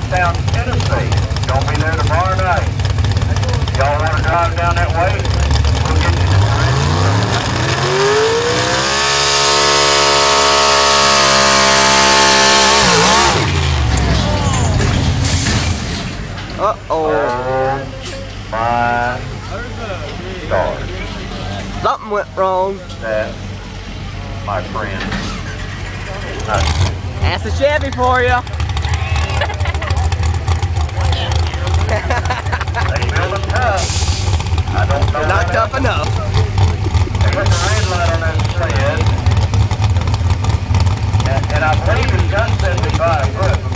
Youngstown, Tennessee. Gonna be there tomorrow night. Y'all want to drive down that way? We'll get you Uh-oh. Oh my stars. Something went wrong. That, my friend, That's a Chevy for you. they build them tough. I don't know. Not tough enough. They put the red light on that sled. And I believe it's got 75 foot.